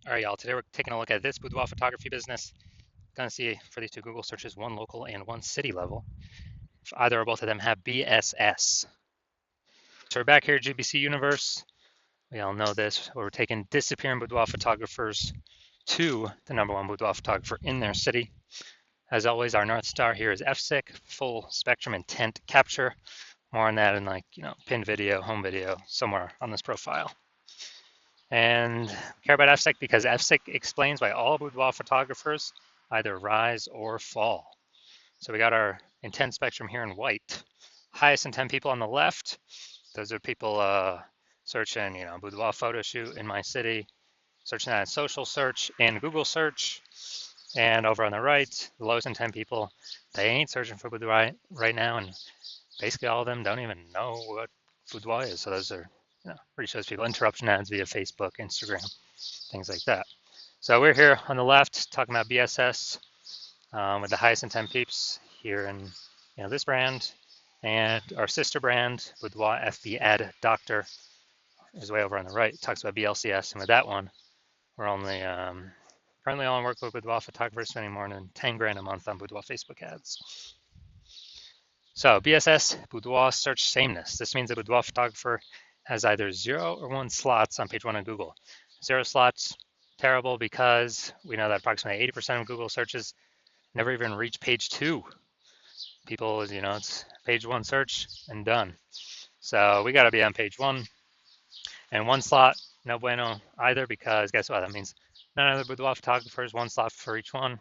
All right, y'all. Today we're taking a look at this boudoir photography business. Gonna see for these two Google searches, one local and one city level. If either or both of them have BSS. So we're back here at GBC Universe. We all know this, where we're taking disappearing boudoir photographers to the #1 boudoir photographer in their city. As always, our North Star here is FSIC, full spectrum intent capture. More on that in pin video, home video, somewhere on this profile. And care about FSIC because FSIC explains why all boudoir photographers either rise or fall. So we got our intent spectrum here in white. Highest intent people on the left, those are people searching, boudoir photo shoot in my city, searching that in social search and Google search. And over on the right, the lowest intent people, they ain't searching for boudoir right now, and basically all of them don't even know what boudoir is. So those are reach those people. Interruption ads via Facebook, Instagram, things like that. So we're here on the left talking about BSS with the highest intent peeps here in this brand, and our sister brand Boudoir FB Ad Doctor is way over on the right. It talks about BLCS, and with that one, we're only currently only work with boudoir photographers spending more than 10 grand a month on boudoir Facebook ads. So BSS, boudoir search sameness. This means a boudoir photographer has either 0 or 1 slots on page 1 of Google. 0 slots, terrible, because we know that approximately 80% of Google searches never even reach page 2. People, it's page 1 search and done. So we got to be on page 1. And 1 slot, no bueno either, because guess what? That means none of the boudoir photographers, 1 slot for each one.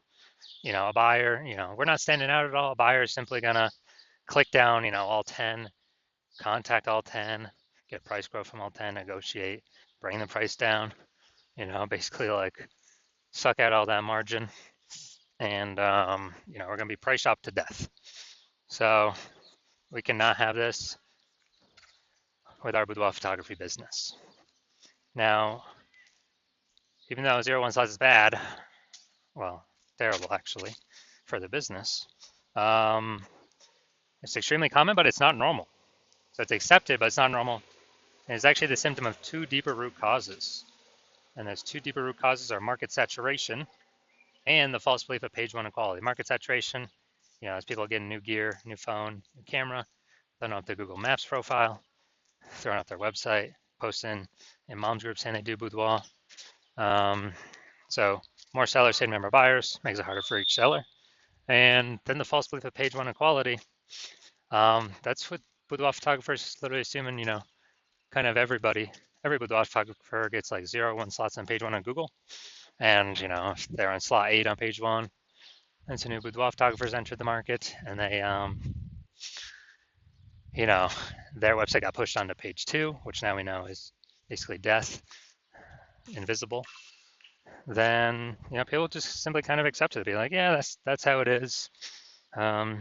A buyer, we're not standing out at all. A buyer is simply going to click down, all 10, contact all 10, get price quote from all 10, negotiate, bring the price down, basically like suck out all that margin. And, we're going to be price shopped to death. So we cannot have this with our boudoir photography business. Now, even though 0-1 slots is bad, well, terrible actually for the business, it's extremely common, but it's not normal. So it's accepted, but it's not normal. And it's actually the symptom of 2 deeper root causes. And those 2 deeper root causes are market saturation and the false belief of page 1 equality. Market saturation, as people get new gear, new phone, new camera, throwing up their Google Maps profile, throwing up their website, posting in mom's groups saying they do boudoir. So more sellers hitting member buyers makes it harder for each seller. And then the false belief of page 1 equality. That's what boudoir photographers literally assuming, kind of every boudoir photographer gets like 0-1 slots on page 1 on Google. And, if they're on slot 8 on page 1, and some new boudoir photographers entered the market, and they, their website got pushed onto page 2, which now we know is basically death, invisible. Then, people just simply kind of accept it, be like, yeah, that's how it is. But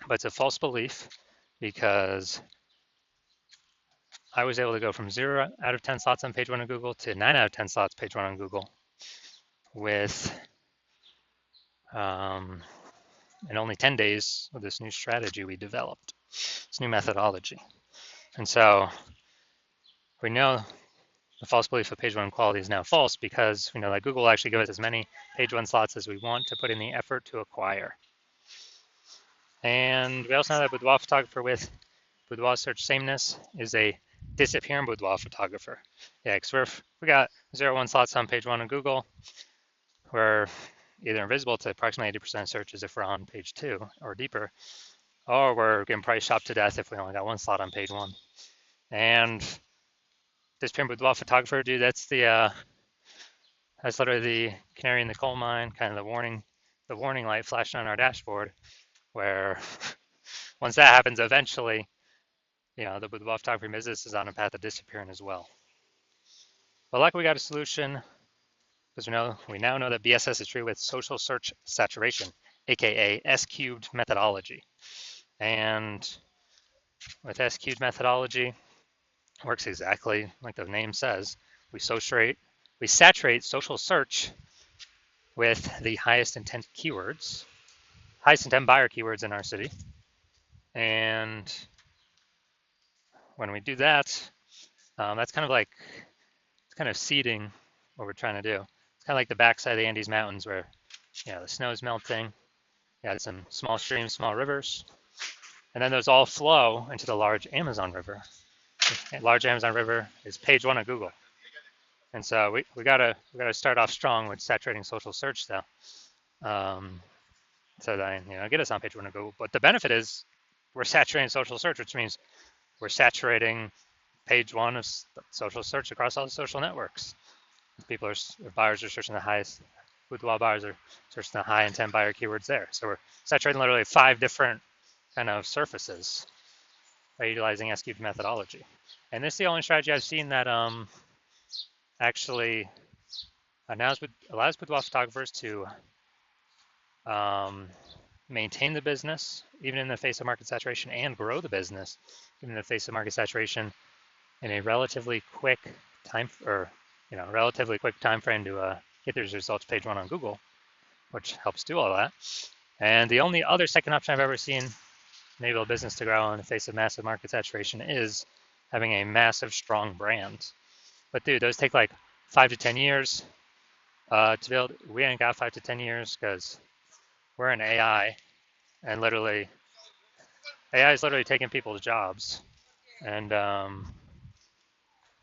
it's a false belief, because I was able to go from 0 out of 10 slots on page 1 of Google to 9 out of 10 slots page 1 on Google with in only 10 days with this new strategy we developed, this new methodology. And so we know the false belief of page 1 quality is now false, because we know that Google will actually give us as many page 1 slots as we want to put in the effort to acquire. And we also know that boudoir photographer with boudoir search sameness is a disappearing boudoir photographer. Yeah, because we got 0-1 slots on page 1 of Google. We're either invisible to approximately 80% of searches if we're on page 2 or deeper, or we're getting price shopped to death if we only got 1 slot on page 1. And disappearing boudoir photographer, dude, that's literally the canary in the coal mine, kind of the warning light flashing on our dashboard, where once that happens, eventually, the boudoir photography business is on a path of disappearing as well. But luckily we got a solution, because we now know that BSS is true with social search saturation, aka S-cubed methodology. And with S-cubed methodology, it works exactly like the name says. We saturate social search with the highest intent keywords, highest intent buyer keywords in our city. And when we do that, that's kind of seeding what we're trying to do. It's kind of like the backside of the Andes Mountains where, the snow is melting. You got some small streams, small rivers, and then those all flow into the large Amazon River. The large Amazon River is page one of Google. And so we gotta start off strong with saturating social search though. So that get us on page one of Google. But the benefit is we're saturating social search, which means we're saturating page one of social search across all the social networks. Buyers are searching the highest. Boudoir buyers are searching the high intent buyer keywords there. So we're saturating literally 5 different kind of surfaces by utilizing S-cubed methodology. And this is the only strategy I've seen that actually allows boudoir photographers to maintain the business even in the face of market saturation and grow the business even in the face of market saturation in a relatively quick time frame to get these results page one on Google, which helps do all that. And the only other second option I've ever seen enable a business to grow in the face of massive market saturation is having a massive, strong brand. But dude, those take like 5 to 10 years to build. We ain't got 5 to 10 years because we're in AI, and AI is literally taking people's jobs. And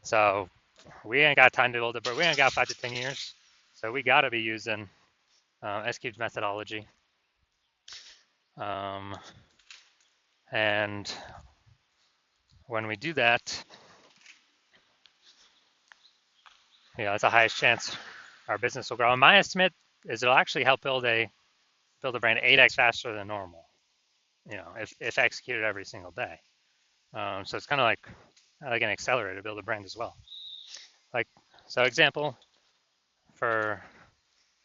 so we ain't got time to build it, but we ain't got 5 to 10 years. So we got to be using S-cubed methodology. And when we do that, it's the highest chance our business will grow. And my estimate is it'll actually help build a brand 8x faster than normal, if executed every single day. So it's kind of like an accelerator to build a brand as well. So example for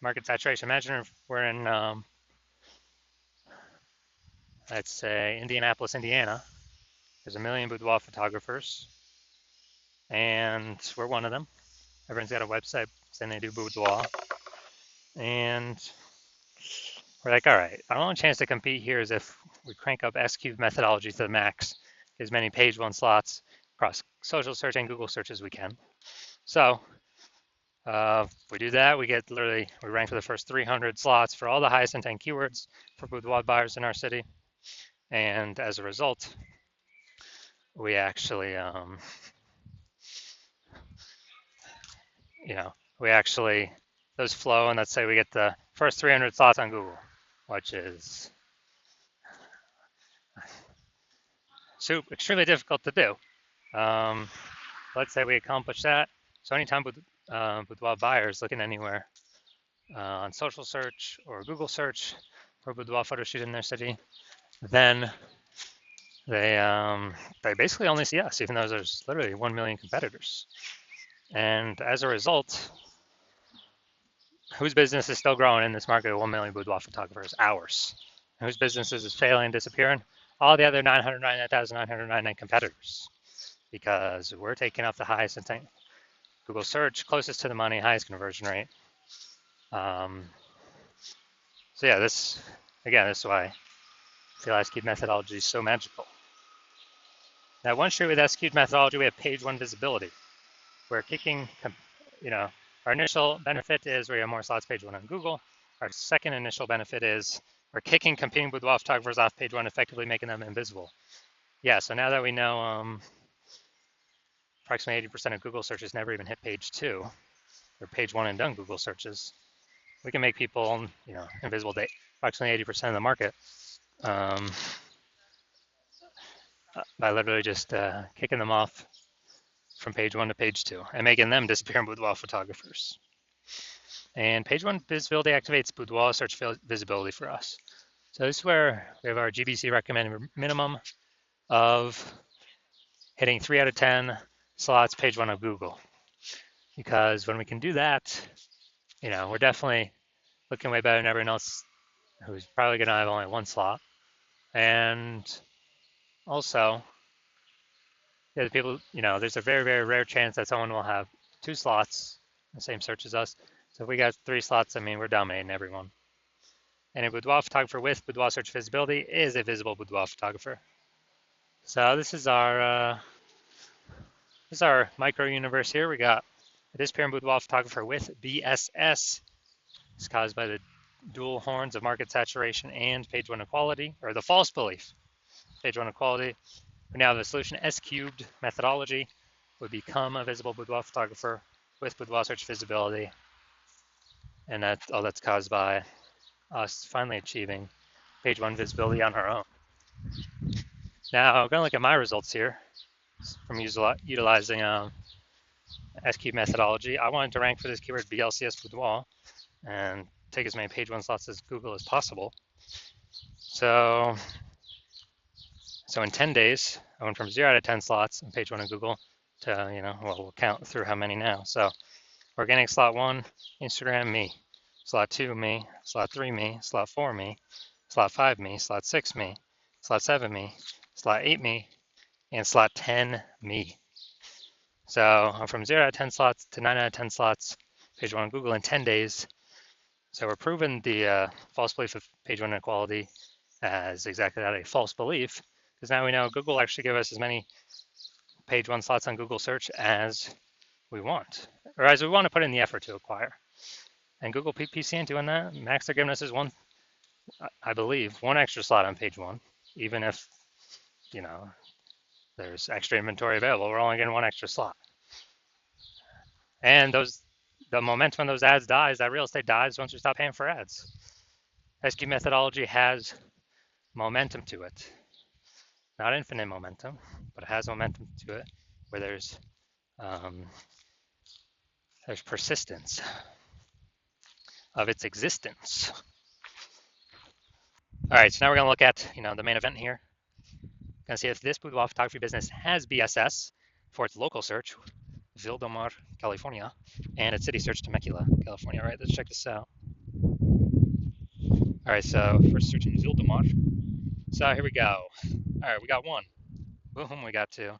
market saturation, imagine if we're in, let's say, Indianapolis, Indiana. There's 1 million boudoir photographers, and we're one of them. Everyone's got a website saying they do boudoir. And we're like, all right, our only chance to compete here is if we crank up S-cubed methodology to the max, as many page one slots across social search and Google search as we can. So if we do that, we rank for the first 300 slots for all the highest intent keywords for boudoir buyers in our city. And as a result, we actually, those flow, and let's say we get the first 300 slots on Google, which is extremely difficult to do. Let's say we accomplish that. So anytime boudoir buyers looking anywhere on social search or Google search for a boudoir photo shoot in their city, then they basically only see us, even though there's literally 1 million competitors. And as a result, whose business is still growing in this market of 1 million boudoir photographers? Ours. And whose businesses is failing and disappearing? All the other 999,999 competitors, because we're taking up the highest intent Google search, closest to the money, highest conversion rate. So yeah, this is why the S-cubed methodology is so magical. Now, one street with S-cubed methodology, we have page one visibility. We're kicking, our initial benefit is we have more slots page one on Google. Our second initial benefit is we're kicking competing boudoir photographers off page one, effectively making them invisible. Yeah, so now that we know approximately 80% of Google searches never even hit page two, or page one and done Google searches, we can make people, invisible to approximately 80% of the market by literally just kicking them off from page one to page two and making them disappear in boudoir photographers. And page one visibility activates boudoir search visibility for us. So this is where we have our GBC recommended minimum of hitting 3 out of 10 slots page one of Google. Because when we can do that, we're definitely looking way better than everyone else who's probably going to have only 1 slot. And also, the people, there's a very, very rare chance that someone will have 2 slots, the same search as us. So if we got 3 slots, we're dominating everyone. And a boudoir photographer with boudoir search visibility is a visible boudoir photographer. So this is our micro universe here. We got A disappearing boudoir photographer with BSS is caused by the dual horns of market saturation and page one equality, or the false belief, page one equality. We now have a solution. S cubed methodology would become a visible boudoir photographer with boudoir search visibility, and that's caused by us finally achieving page one visibility on our own. Now, I'm going to look at my results here from utilizing S-cube methodology. I wanted to rank for this keyword BLCS boudoir and take as many page one slots as Google as possible. So in 10 days, I went from 0 out of 10 slots on page one of Google to, we'll count through how many now. So organic slot 1, Instagram, me. Slot 2, me. Slot 3, me. Slot 4, me. Slot 5, me. Slot 6, me. Slot 7, me. Slot 8, me. And slot 10, me. So I'm from 0 out of 10 slots to 9 out of 10 slots, page one on Google in 10 days. So we're proving the false belief of page one inequality as exactly that, a false belief, because now we know Google actually give us as many page one slots on Google search as we want, or as we want to put in the effort to acquire. And Google PPC ain't doing that. Max they're giving us is one, I believe, one extra slot on page one, even if, there's extra inventory available, we're only getting one extra slot. And the momentum on those ads dies, that real estate dies once we stop paying for ads. SQ methodology has momentum to it. Not infinite momentum, but it has momentum to it where there's persistence of its existence. All right, so now we're gonna look at the main event here. Gonna see if this boudoir photography business has BSS for its local search, Boudoir, California, and its city search, Temecula, California. All right, let's check this out. All right, so first search in Boudoir. So here we go. All right, we got 1. Boom, we got 2.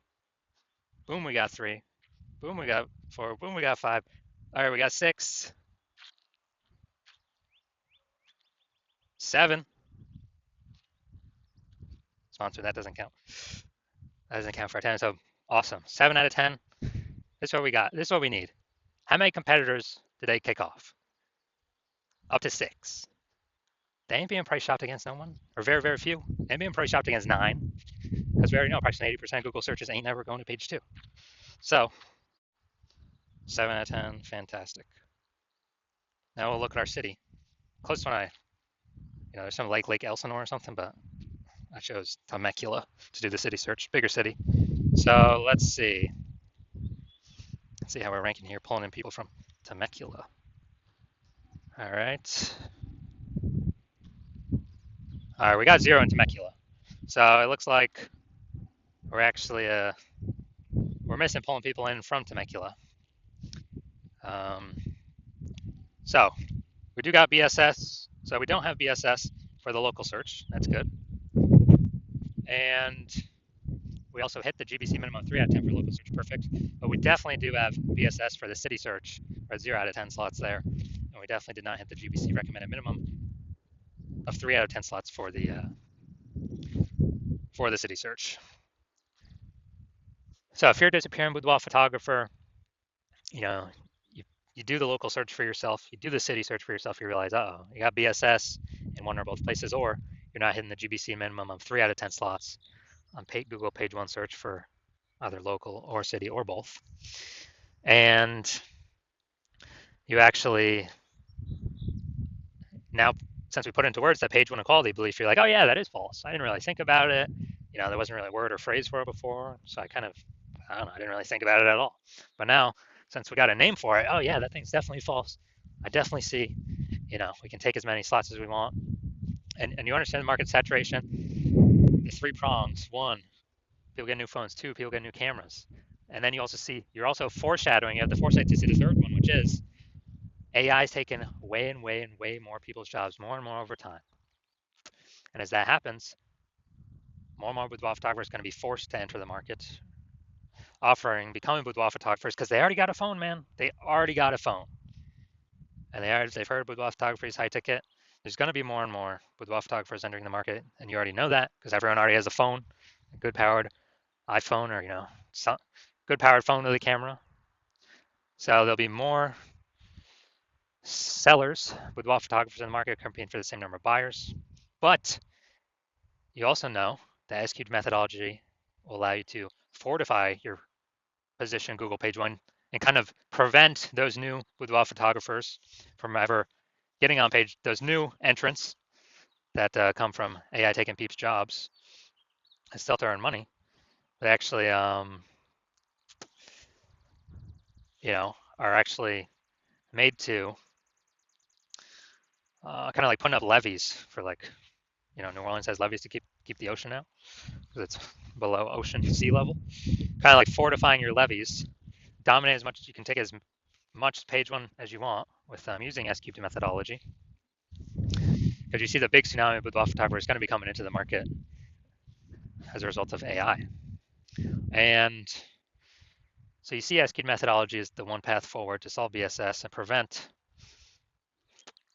Boom, we got 3. Boom, we got 4. Boom, we got 5. All right, we got 6. 7. Sponsor, that doesn't count. That doesn't count for 10, so awesome. 7 out of 10. This is what we got. This is what we need. How many competitors did they kick off? Up to 6. They ain't being price shopped against no one, or very, very few. They ain't being price shopped against 9, because we already know approximately 80% of Google searches ain't never going to page 2. So 7 out of 10, fantastic. Now we'll look at our city. Close one, there's some Lake Elsinore or something, but I chose Temecula to do the city search, bigger city. So let's see. Let's see how we're ranking here, pulling in people from Temecula. All right. All right, we got 0 in Temecula. So it looks like we're actually we're missing pulling people in from Temecula. So we do got BSS. So we don't have BSS for the local search. That's good. And we also hit the GBC minimum 3 out of 10 for local search, perfect. But we definitely do have BSS for the city search, or 0 out of 10 slots there. And we definitely did not hit the GBC recommended minimum of 3 out of 10 slots for the city search. So if you're a disappearing boudoir photographer, you do the local search for yourself, you do the city search for yourself, you realize, you got BSS in one or both places, or you're not hitting the GBC minimum of 3 out of 10 slots on Google page one search for either local or city or both. And you actually, now, since we put into words that page one equality belief, you're like, oh yeah, that is false. I didn't really think about it. There wasn't really a word or phrase for it before. So I don't know, I didn't really think about it at all. But now, since we got a name for it, oh yeah, that thing's definitely false. I definitely see, we can take as many slots as we want. And you understand the market saturation, the 3 prongs. 1, people get new phones. 2, people get new cameras. And then you also see, you're also foreshadowing, you have the foresight to see the third one, which is AI is taking way more people's jobs, more and more over time. And as that happens, more and more boudoir photographers are going to be forced to enter the market, becoming boudoir photographers, because they already got a phone, man. They already got a phone. And they've heard boudoir photography is high ticket. There's going to be more and more boudoir photographers entering the market, and you already know that because everyone already has a phone, a good powered iPhone, or good powered phone with a camera. So there'll be more sellers, boudoir photographers in the market competing for the same number of buyers. But you also know that SQ'd methodology will allow you to fortify your position Google page one and kind of prevent those new boudoir photographers from ever getting on page, those new entrants that come from AI taking people's jobs and still to earn money. They actually, are actually made to kind of like putting up levees for like, New Orleans has levees to keep the ocean out because it's below ocean sea level. Kind of like fortifying your levees, dominate as much as you can, take as much page one as you want with using S-cubed methodology. Because you see the big tsunami with boudoir photography is going to be coming into the market as a result of AI. And so you see S-cubed methodology is the one path forward to solve BSS and prevent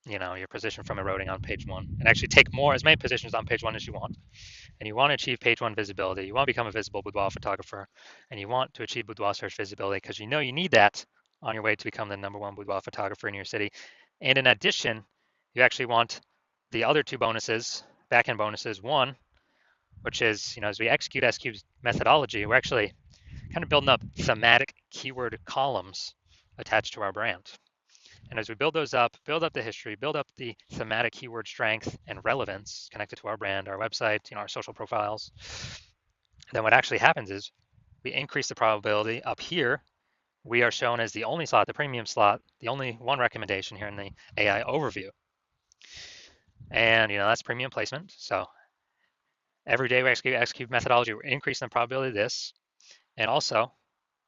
your position from eroding on page one, and actually take as many positions on page one as you want. And you want to achieve page one visibility. You want to become a visible boudoir photographer, and you want to achieve boudoir search visibility because you need that on your way to become the #1 boudoir photographer in your city. And in addition, you actually want the other two bonuses, back-end bonuses. One, which is, as we execute S-Cube's methodology, we're actually kind of building up thematic keyword columns attached to our brand. And as we build those up, build up the history, build up the thematic keyword strength and relevance connected to our brand, our website, our social profiles, then what actually happens is we increase the probability. Up here, we are shown as the only slot, the premium slot, the only one recommendation here in the AI overview. And that's premium placement. So every day we execute methodology, we're increasing the probability of this. And also,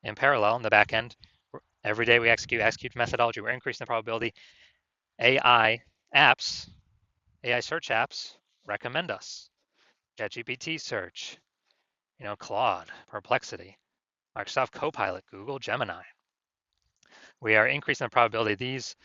in parallel, in the back end, every day we execute methodology, we're increasing the probability AI apps, AI search apps recommend us. ChatGPT search, Claude, Perplexity, Microsoft Copilot, Google Gemini. We are increasing the probability these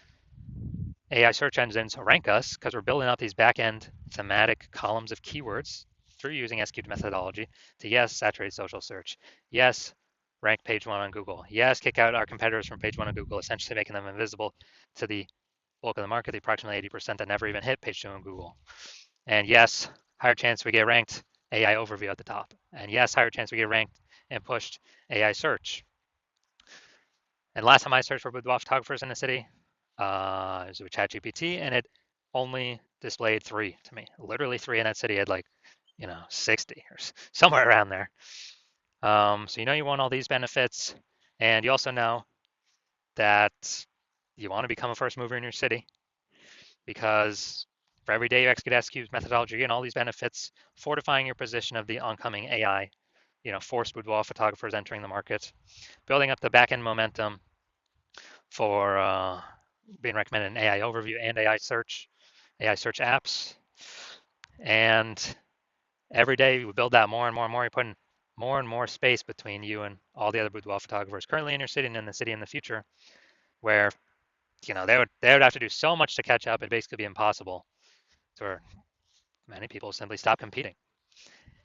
AI search engines rank us because we're building up these back-end thematic columns of keywords through using S-cubed methodology to, yes, saturate social search. Yes, rank page one on Google. Yes, kick out our competitors from page one on Google, essentially making them invisible to the bulk of the market, the approximately 80% that never even hit page two on Google. And yes, higher chance we get ranked AI overview at the top. And yes, higher chance we get ranked and pushed AI search. And last time I searched for boudoir photographers in the city, it was with ChatGPT, and it only displayed 3 to me. Literally 3 in that city had 60 or somewhere around there. So you want all these benefits, and you also know that you want to become a first mover in your city because for every day you execute S-Cube's methodology and all these benefits, fortifying your position of the oncoming AI, forced boudoir photographers entering the market, building up the back-end momentum for being recommended in AI overview and AI search apps. And every day we build that more and more and more. You're putting more and more space between you and all the other boudoir photographers currently in your city and in the city in the future, where they would have to do so much to catch up. It'd basically be impossible, for many people simply stop competing.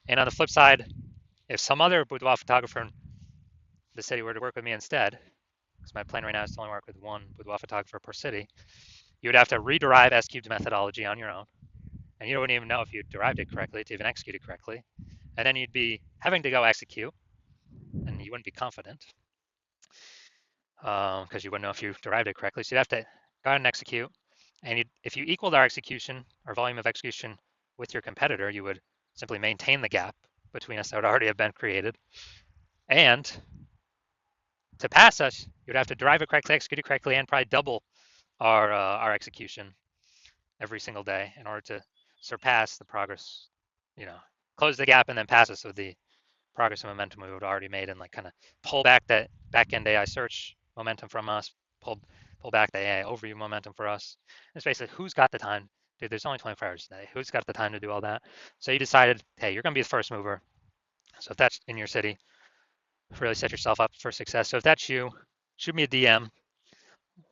And on the flip side, if some other boudoir photographer in the city were to work with me instead, because my plan right now is to only work with one boudoir photographer per city, you would have to rederive S-Cube's methodology on your own. And you wouldn't even know if you derived it correctly to even execute it correctly. And then you'd be having to go execute, and you wouldn't be confident because you wouldn't know if you derived it correctly. So you'd have to go ahead and execute. And if you equaled our execution, our volume of execution with your competitor, you would simply maintain the gap between us that would already have been created. And to pass us, you'd have to derive it correctly, execute it correctly, and probably double our execution every single day in order to surpass the progress, close the gap and then pass us with the progress and momentum we would already made, and kind of pull back that back-end AI search momentum from us, pull back the AI overview momentum for us. It's basically who's got the time. Dude, there's only 24 hours a day. Who's got the time to do all that? So you decided, hey, you're going to be the first mover. So if that's in your city, really set yourself up for success. So if that's you, shoot me a DM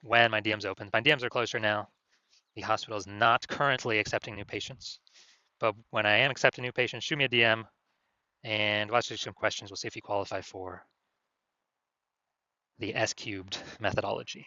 when my DM's open. My DMs are closed right now. The hospital is not currently accepting new patients, but when I am accepting new patients, shoot me a DM and we'll ask you some questions. We'll see if you qualify for the S cubed methodology.